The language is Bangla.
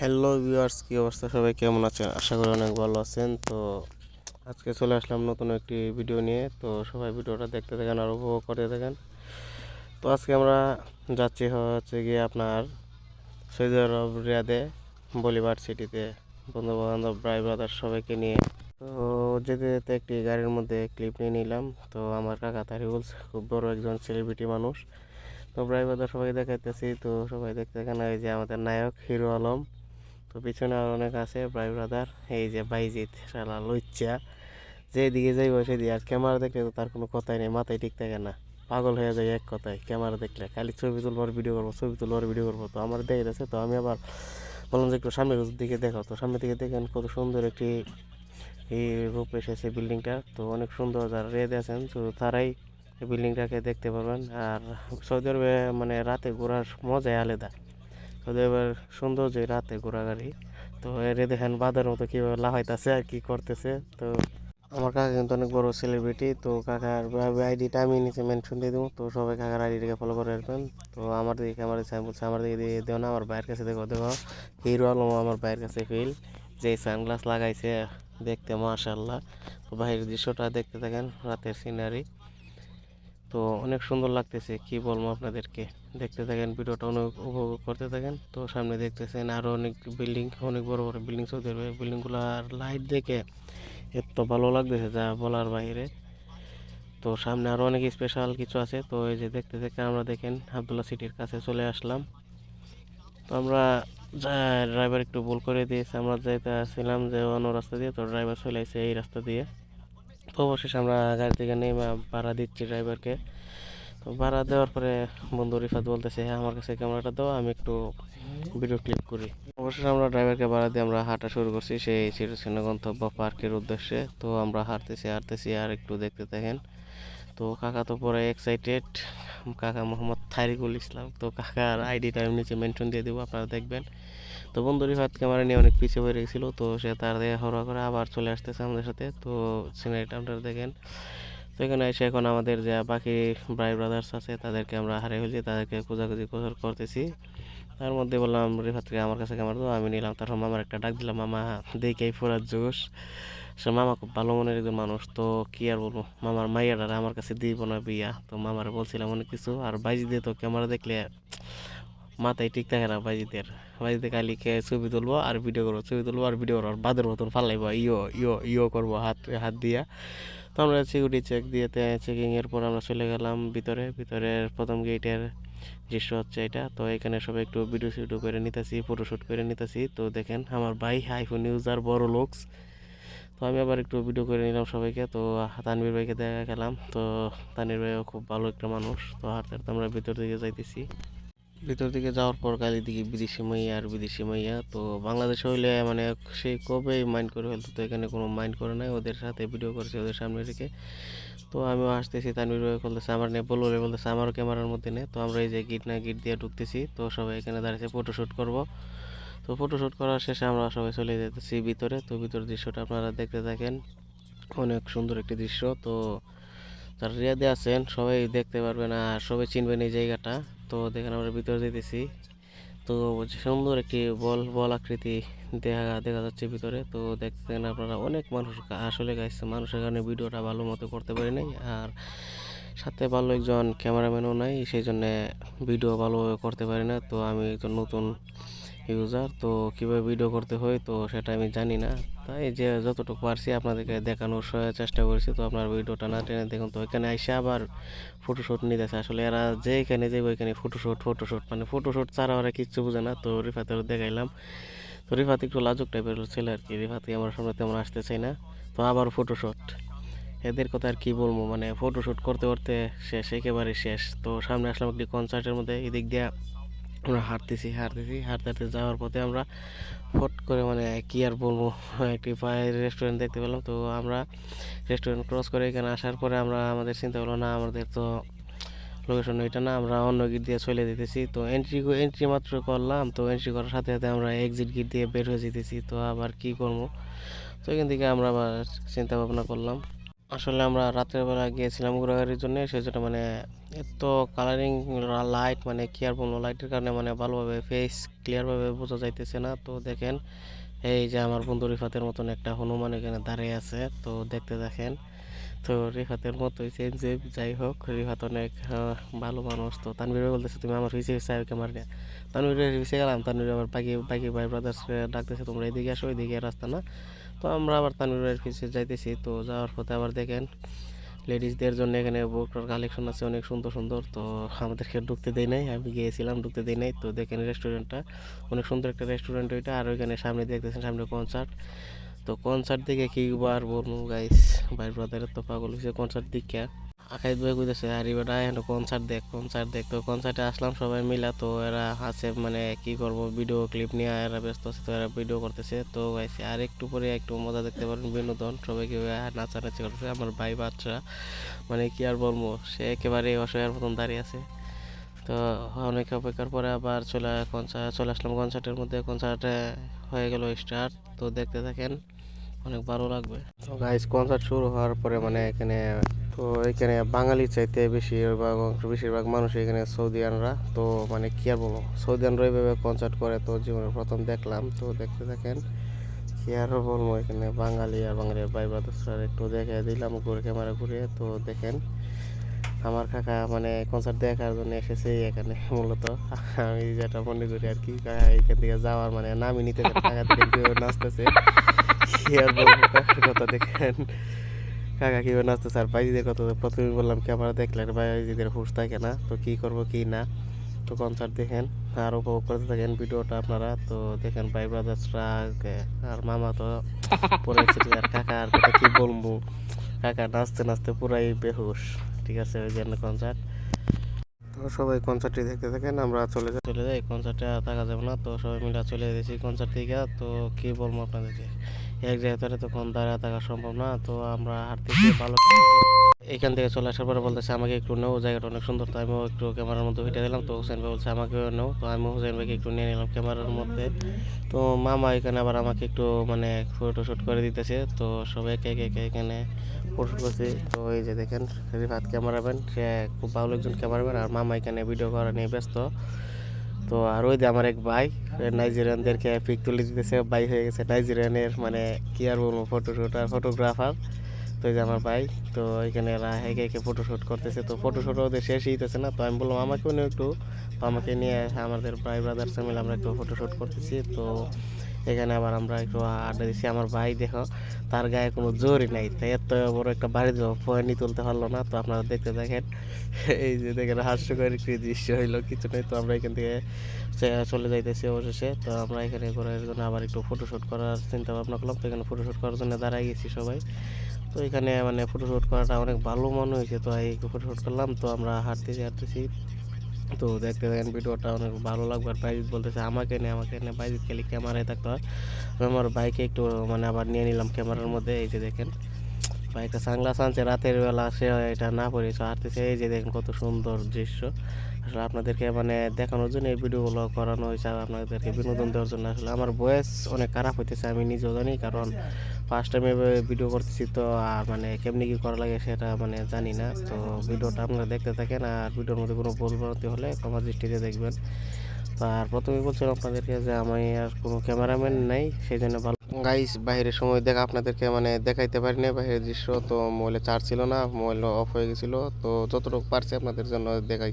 হ্যালো ভিউয়ার্স, কী অবস্থা? সবাই কেমন আছেন? আশা করি অনেক ভালো আছেন। তো আজকে চলে আসলাম নতুন একটি ভিডিও নিয়ে। তো সবাই ভিডিওটা দেখতে থাকেন আর উপভোগ করতে থাকেন। তো আজকে আমরা যাচ্ছি হচ্ছে গিয়ে আপনার সৌদি আরব রিয়াদে বলিভার সিটিতে বন্ধু বান্ধব ভাই ব্রাদার সবাইকে নিয়ে। তো যেতে যেতে একটি গাড়ির মধ্যে ক্লিপ নিয়ে নিলাম। তো আমার কাকা তারিউল খুব বড় একজন সেলিব্রিটি মানুষ। তো ভাই ব্রাদার সবাই দেখাইতেছি। তো সবাই দেখতে থাকেন। এই যে আমাদের নায়ক হিরো আলম। তো পিছনে আর অনেক আছে ভাই ব্রাদার। এই যে বাইজিৎ শালা লুচ্চা, যেদিকে যাইব সেদিকে। আর ক্যামেরা দেখলে তো তার কোনো কথাই নেই, মাথায় ঠিক থাকে না, পাগল হয়ে যায় এক কথায়। ক্যামেরা দেখলে খালি ছবি তুলবো আর ভিডিও করবো, ছবি তুলবো আর ভিডিও করবো। তো আমার দেখে গেছে। তো আমি আবার বললাম যে একটু সামনের দিকে দেখো। তো সামনের দিকে দেখেন কত সুন্দর একটি এই রূপ এসেছে বিল্ডিংটা। তো অনেক সুন্দর, যারা রেডি আছেন তো তারাই এই বিল্ডিংটাকে দেখতে পারবেন। আর সৌদি আরবে মানে রাতে ঘোরার মজাই আলাদা। সৌদি আরবের সৌন্দর্য রাতে ঘোরাঘুরি। তো এরে দেখেন বাঁদরের মতো কীভাবে লাফাইতেছে আর কি করতেছে। তো আমার কাকা কিন্তু অনেক বড় সেলিব্রিটি। তো কাকার আইডিটা আমি নিচে মেনশন দিয়ে দেবো। তো সবাই কাকার আইডিটাকে ফলো করে রাখবেন। তো আমার দিকে ক্যামেরা আমি বলছি আমার দিকে দিয়ে দেও না, আমার ভাইয়ের কাছে দেখো দেখো। হিরো আলম আমার ভাইয়ের কাছে ফিল, যে সানগ্লাস লাগাইছে দেখতে মাশাআল্লাহ। তো বাইরের দৃশ্যটা দেখতে থাকেন, রাতের সিনারি। তো অনেক সুন্দর লাগতেছে, কি বলবো আপনাদেরকে। দেখতে থাকেন ভিডিওটা, অনেক উপভোগ করতে থাকেন। তো সামনে দেখতেছেন আরও অনেক বিল্ডিং, অনেক বড় বড় বিল্ডিং চলতে হবে। বিল্ডিংগুলোর লাইট দেখে এত ভালো লাগতেছে যা বলার বাইরে। তো সামনে আরও অনেক স্পেশাল কিছু আছে। তো এই যে দেখতে দেখতে আমরা দেখেন আবদুল্লাহ সিটির কাছে চলে আসলাম। তো আমরা ড্রাইভার একটু ভুল করে দিয়েছে, আমরা যাইতেছিলাম যে অন্য রাস্তা দিয়ে, তো ড্রাইভার চলে আসছে এই রাস্তা দিয়ে। তো অবশেষে আমরা গাড়ি থেকে নেমে ভাড়া দিচ্ছি ড্রাইভারকে। তো ভাড়া দেওয়ার পরে বন্ধু রিফাত বলতেছে, হ্যাঁ আমার কাছে ক্যামেরাটা দাও, আমি একটু ভিডিও ক্লিপ করি। অবশেষে আমরা ড্রাইভারকে ভাড়া দিয়ে আমরা হাঁটা শুরু করছি সেই চিরচেনা গন্তব্য পার্কের উদ্দেশ্যে। তো আমরা হাঁটতেছি হাঁটতেছি আর একটু দেখতে থাকেন। তো কাকা তো পুরো এক্সাইটেড, কাকা মোহাম্মদ তারিকুল ইসলাম। তো কাকার আইডিটা আমি নিচে মেনশন দিয়ে দেবো, আপনারা দেখবেন। তো বন্ধু রিফাত ক্যামেরা নিয়ে অনেক পিছিয়ে পড়ে গেছিলো। তো সে তার দিয়ে হরওয়া করে আবার চলে আসতেছে আমাদের সাথে। তো সিনারিটা আপনারা দেখেন। তো এখানে এসে এখন আমাদের যে বাকি ভাই ব্রাদার্স আছে তাদেরকে আমরা হারিয়ে ফেলছি, তাদেরকে খোঁজাখুঁজি করতেছি। তার মধ্যে বললাম রিফাতকে আমার কাছে ক্যামেরা দাও, আমি নিলাম। তারপর মামার একটা ডাক দিলাম, মামা দেখেই পুরা জোশ। সে মামা খুব ভালো মনের একজন মানুষ। তো কি আর বলবো, মামার মাইয়াডারে আমার কাছে দিব না বিয়া। তো মামারে বলছিলাম অনেক কিছু। আর বাইজি দিয়ে তো ক্যামেরা দেখলে মাথায় ঠিক থাকে না বাইজিদের। বাইজিতে খালি ছবি তুলবো আর ভিডিও করবো, ছবি তুলবো আর ভিডিও করবো, আর বাদের মতন ফালাইবো, ইয়ো ইয়ো ইয়ো করবো হাত হাত দিয়া। তো আমরা সিকিউরিটি চেক দিয়ে চেকিংয়ের পর আমরা চলে গেলাম ভিতরে। ভিতরের প্রথম গেটের দৃশ্য হচ্ছে এটা। তো এখানে সবাই একটু ভিডিও শুটও করে নিতেছি, ফটোশ্যুট করে নিতেছি। তো দেখেন আমার ভাই আইফোন ইউজার বড় লোকস। তো আমি আবার একটু ভিডিও করে নিলাম সবাইকে। তো তানভীর ভাইকে দেখা গেলাম। তো তানভীর ভাইও খুব ভালো একটা মানুষ। তো হাঁটতে হাঁটতে আমরা ভিতর দিকে যাইতেছি। ভিতর দিকে যাওয়ার পর গাড়ি দিকে বিদেশি মাইয়া আর বিদেশি মাইয়া। তো বাংলাদেশে হইলে মানে সেই কবেই মাইন্ড করে ফেলতো। তো এখানে কোনো মাইন্ড করে নাই, ওদের সাথে ভিডিও করছে ওদের সামনে রেখে। তো আমিও আসতেছি, তানভীর ভাই বলতেছে আমার নিয়ে বলে বলতেছে আমারও ক্যামেরার মধ্যে নেই। তো আমরা এই যে গিট না গিট দিয়ে ঢুকতেছি। তো সবাই এখানে দাঁড়িয়েছে ফটোশ্যুট করব। তো ফটোশ্যুট করার শেষে আমরা সবাই চলে যেতেছি ভিতরে। তো ভিতরের দৃশ্যটা আপনারা দেখতে থাকেন, অনেক সুন্দর একটি দৃশ্য। তো যারা রিয়াদে আছেন সবাই দেখতে পারবেন আর সবাই চিনবেন এই জায়গাটা। তো দেখেন আমরা ভিতরে যেতেছি। তো সুন্দর একটি বল বল আকৃতি দেখা দেখা যাচ্ছে ভিতরে। তো দেখতেন আপনারা অনেক মানুষ, আসলে গাইছে মানুষের কারণে ভিডিওটা ভালো মতো করতে পারি নাই। আর সাথে ভালো একজন ক্যামেরাম্যানও নাই, সেই জন্যে ভিডিও ভালোভাবে করতে পারি না। তো আমি একজন নতুন ইউজার, তো কীভাবে ভিডিও করতে হয় তো সেটা আমি জানি না। তাই যে যতটুকু পারছি আপনাদেরকে দেখানোর চেষ্টা করেছি। তো আপনার ভিডিওটা না টেনে দেখুন। তো এখানে এসে আবার ফটোশ্যুট নিতেছে। আসলে এরা যেখানে যাইব ওইখানে ফটোশ্যুট ফটোশ্যুট, মানে ফটোশ্যুট ছাড়া ওরা কিচ্ছু বোঝে না। তো রিফাতের দেখাইলাম। তো রিফাত একটু লাজুক টাইপের ছেলে আর কি, রিফাতকে আমার সামনে তেমন আসতে চাই না। তো আবার ফটোশ্যুট, এদের কথা আর কি বলবো, মানে ফটোশ্যুট করতে করতে শেষ, একেবারে শেষ। তো সামনে আসলাম একটি কনসার্টের মধ্যে। এদিক দিয়ে আমরা হাঁটতেছি হাঁটতেছি হাঁটতে হাঁটতে যাওয়ার পথে আমরা ফট করে মানে কি আর বলবো, একটি পায়ের রেস্টুরেন্ট দেখতে পেলাম। তো আমরা রেস্টুরেন্ট ক্রস করে এখানে আসার পরে আমরা আমাদের চিন্তা হলো না, আমাদের তো লোকেশন এটা না, আমরা অন্য গেট দিয়ে চলে যেতেছি। তো এন্ট্রি মাত্র করলাম। তো এন্ট্রি করার সাথে সাথে আমরা এক্সিট গেট দিয়ে বের হয়ে যেতেছি। তো আবার কি করবো, তো এখান থেকে আমরা আবার চিন্তা ভাবনা করলাম, আসলে আমরা রাতের বেলা গিয়েছিলাম ঘোরাঘুরির জন্য, সেই জন্য মানে এত কালারিং লাইট, মানে কি আর বলবো, লাইটের কারণে মানে ভালোভাবে ফেস ক্লিয়ারভাবে বোঝা যাইতেছে না। তো দেখেন, এই যে আমার বন্ধু রিফাতের মতন একটা হনুমান এখানে দাঁড়িয়ে আছে, তো দেখতে দেখেন। তো রিফাতের মতোই সেম সেম, যাই হোক রিফাত অনেক ভালো মানুষ। তো তানভীর বলতেছে তুমি আমার পিছিয়ে পিছিয়ে ক্যামেরা নিয়ে, তানভীরের পিছিয়ে গেলাম। তানভীর আবার বাকি বাকি ভাই ব্রাদার্সকে ডাকতেছে, তোমরা এদিকে আসো, এদিকে রাস্তা না। তো আমরা আবার তানভীরের পিছিয়ে যাইতেছি। তো যাওয়ার পথে আবার দেখেন লেডিসদের জন্য এখানে বুকটার কালেকশন আছে অনেক সুন্দর সুন্দর। তো আমাদেরকে ঢুকতে দেয় নাই, আমি গিয়েছিলাম, ঢুকতে দেয় নাই। তো দেখেন রেস্টুরেন্টটা অনেক সুন্দর একটা রেস্টুরেন্ট ওইটা। আর ওইখানে সামনে দেখতেছেন সামনে কনসার্ট। তো কনসার্ট দেখে কি বার বলবো গাইস, ভাই ব্রাদারের তো পাগল হয়েছে কনসার্ট দেখে। আকাইদ ভাই কইতেছে আরে বেটা এখন কনসার্ট দেখ, কনসার্ট দেখ। তো কনসার্টে আসলাম সবাই মিলা। তো এরা আছে মানে কি করব, ভিডিও ক্লিপ নিয়ে এরা ব্যস্ত আছে, তো এরা ভিডিও করতেছে। তো গাইস আর একটু পরে একটু মজা দেখতে পারেন, বিনোদন সবাইকে নাচানাচি করতেছে। আমার ভাই বাচ্চা মানে কি আর বলবো, সে একেবারে অসহায়ের মতন দাঁড়িয়ে আছে। তো অনেক অপেক্ষার পরে আবার চলে আসলাম কনসার্টের মধ্যে। কনসার্টে হয়ে গেল স্টার্ট, তো দেখতে থাকেন, অনেক ভালো লাগবে। তো গাইস কনসার্ট শুরু হওয়ার পরে মানে এখানে, তো এখানে বাঙালি চাইতে বেশিরভাগ মানুষ এখানে সৌদিয়ানরা। তো মানে কি আর বলবো, সৌদিয়ানরা এইভাবে কনসার্ট করে তো জীবনে প্রথম দেখলাম। তো দেখতে থাকেন, কি আর বলবো, এখানে বাঙালি আর বাঙালির ভাই ব্রাদার্সরা একটু দেখে দিলাম ঘুরে ক্যামেরা ঘুরে। তো দেখেন আমার কাকা মানে কনসার্ট দেখার জন্য এসেছে এখানে মূলত। আমি যেটা মনে করি আর কি, কাকা এখান থেকে যাওয়ার মানে নামই নিতে চান, কাকা থেকে কেউ নাচতেছে। কি আর বলবো, কাকার কথা দেখেন, কাকা কিভাবে নাচতেছে। আর বাইজিদের কথা তো প্রথমে বললাম ক্যামেরা দেখলে বাইজিদের হুঁশ থাকে না, তো কি করব কি না। তো কনসার্ট দেখেন আর উপভোগ করতে থাকেন ভিডিওটা আপনারা। তো দেখেন ভাই ব্রাদার্সরা আর মামা তো পড়েছে। আর কাকা আর কথা কি বলবো, কাকা নাচতে নাচতে পুরাই বেহুশ। ঠিক আছে, ওই জন্য কনসার্ট। তো সবাই কনসার্টটি দেখতে থাকেন, আমরা চলে যাই কনসার্টে, আর থাকা যাবে না। তো সবাই মিলে চলে গেছি কনসার্ট থেকে। তো কি বলবো আপনাদেরকে, এক জায়গায় তখন দাঁড়িয়ে থাকা সম্ভব না। তো আমরা হাঁটতেছি ভালো। এখান থেকে চলে আসার পরে বলতেছে আমাকে একটু নেও, জায়গাটা অনেক সুন্দর। তো আমিও একটু ক্যামেরার মধ্যে হেঁটে দিলাম। তো হোসেন ভাই বলছে আমাকেও নেও, তো আমি হোসেন ভাইকে একটু নিয়ে নিলাম ক্যামেরার মধ্যে। তো মামা এখানে আবার আমাকে একটু মানে ফটোশ্যুট করে দিতেছে। তো সবাই একে একে একে এখানে ফটোশ্যুট করছি। তো এই যে দেখেন রিফাত ক্যামেরাম্যান, সে খুব ভালো একজন ক্যামেরাম্যান। আর মামা এখানে ভিডিও করা নিয়ে ব্যস্ত। তো আর ওই যে আমার এক ভাই নাইজেরিয়ানদেরকে পিক তুলে দিতেছে, ভাই হয়ে গেছে নাইজেরিয়ানের মানে কি আর বলবো ফটোশ্যুট আর ফটোগ্রাফার। তো এই যে আমার ভাই, তো এখানে এরা একে একে ফটোশ্যুট করতেছে। তো ফটোশ্যুট ওদের শেষই হইতেছে না, তো আমি বললাম আমাকেও নিয়ে একটু। তো আমাকে নিয়ে আমাদের ভাই ব্রাদার্স মিলে আমরা একটু ফটোশ্যুট করতেছি। তো এখানে আবার আমরা একটু আড্ডা দিচ্ছি। আমার ভাই দেখো, তার গায়ে কোনো জোরই নাই, তাই এত বড় একটা বাড়ি দেবো পয়েন্টই তুলতে পারলো না। তো আপনারা দেখতে দেখেন, এই যে দেখেন হাস্যকর একটি দৃশ্য হইলো, কিছু নেই। তো আমরা এখান থেকে চলে যাইতেছি অবশেষে। তো আমরা এখানে ঘোরার জন্য আবার একটু ফটোশ্যুট করার চিন্তা ভাবনা করলাম। তো এখানে ফটোশ্যুট করার জন্য দাঁড়াই গেছি সবাই। তো এখানে মানে ফটোশ্যুট করাটা অনেক ভালো মনে হয়েছে, তো এই ফটোশ্যুট করলাম। তো আমরা হাঁটতেছি। তো দেখতে দেখেন ভিডিওটা অনেক ভালো লাগবে। আর বাইজিৎ বলতেছে আমাকে নে বাইজিৎ খালি ক্যামেরায় থাকতে হয়। আমি আমার বাইকে একটু মানে আবার নিয়ে নিলাম ক্যামেরার মধ্যে। এই যে দেখেন বাইকটা সানগ্লাস আনছে, রাতের বেলা সে এটা না পরে হাঁটতেছে। এই যে দেখেন কত সুন্দর দৃশ্য। আসলে আপনাদেরকে মানে দেখানোর জন্য এই ভিডিওগুলো করানো হয়েছে, আর আপনাদেরকে বিনোদন দেওয়ার জন্য। আসলে আমার ভয়েস অনেক খারাপ হইতেছে, আমি নিজেও জানি, কারণ ফার্স্ট টাইম এভাবে ভিডিও করতেছি। তো আর মানে কেমনি কী করা লাগে সেটা মানে জানি না। তো ভিডিওটা আপনারা দেখতে থাকেন, আর ভিডিওর মধ্যে কোনো ভুল ভ্রান্তি হলে ক্ষমা দৃষ্টিতে দেখবেন। তো আর প্রথমে বলছিলাম আপনাদেরকে যে আমি আর কোনো ক্যামেরাম্যান নাই, সেই জন্য ভালো গাইস বাইরের সময় দেখা আপনাদেরকে মানে দেখাইতে পারি না বাইরের দৃশ্য। তো মোবাইলে চার্জ ছিল না, মোবাইল অফ হয়ে গেছিলো। তো যতটুকু পারছি আপনাদের জন্য দেখাই।